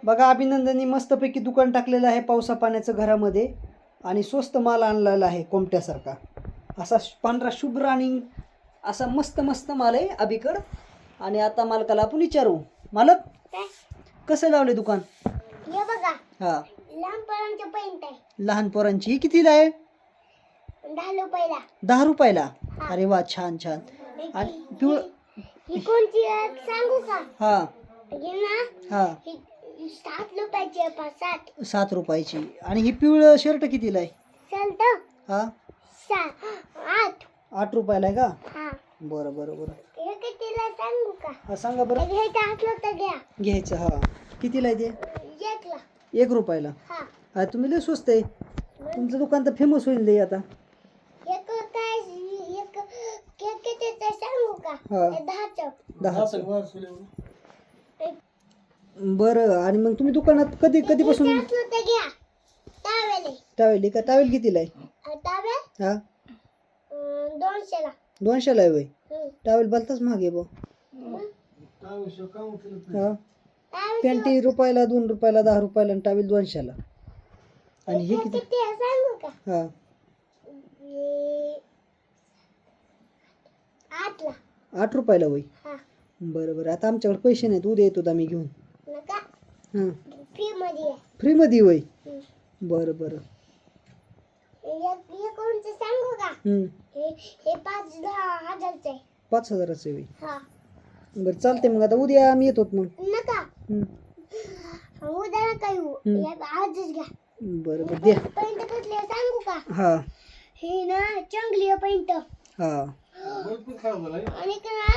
बघा अभिनंदननी मस्तपैकी दुकान टाकलेलं आहे पावसा पाण्याचं घरामध्ये आणि स्वस्त माल आणलेला आहे कोमट्यासारखा असा पांढरा शुभ्र आणि असा मस्त मस्त माल आहे अभिकड. आणि आता मालकाला आपण विचारू, मालक कसं लावले दुकान? हे बघा हा लहान पोरांचे पेंट आहे. लहान पोरांची ही कितीला आहे? 10 रुपयाला. 10 रुपयाला. अरे वा छान छान. आणि पिवळ ही कोणची आहे सांगू का? हा हे ना हा ही 7 रुपयाची आहे. 7 7 रुपयाची. आणि ही पिवळं शर्ट कितीला आहे? चालतं हा 8. 8 रुपयाला आहे का? हा बरं बरं बरं. हे कितीला सांगू का? हा सांगा बरं. हे टाकलं तर घ्या. घ्यायचं. हा कितीला आहे ते? 1ला. 1 रुपयाला. हा हा तुम्ही लय स्वस्त आहे. तुमचं दुकान तर फेमस होईल लय आता. एक काय एक केक कितीचं सांगू का? हा. 10चं. 10. बरं. आणि मग तुम्ही दुकानात कधीपासून? टाकलं तर घ्या. टावेल टावेल का? टावेल कितीला आहे? टावेल हा 200ला. 200ला आहे वय. हम्म. टावेल भलताच महाग आहे भाऊ. हा पॅन्टी रुपयाला, 2 रुपयाला, 10 रुपयाला आणि टावेल 200ला. आणि हे किती? किती आहे सांगू का? हा 8ला. 8 रुपयाला वय. हा बरं बरं. आता आमच्याकडे पैसे नाहीत, उद्या येतो आम्ही घेऊन. नका हां फ्री मध्ये आहे. फ्रीमध्ये वय. हम्म. बरं बरं. हे कोणचं सांगू का? हे 5-10 हजारचं आहे. 5,000चं आहे वय. हा बरं चालते मग. आता उद्या आम्ही येतो मग. नका उद्या नका येऊ. हे आजच घ्या. बरं बरं द्या. पेंट कसली आहे सांगू का? हा हे ना चांगली आहे पेंट. हा आणि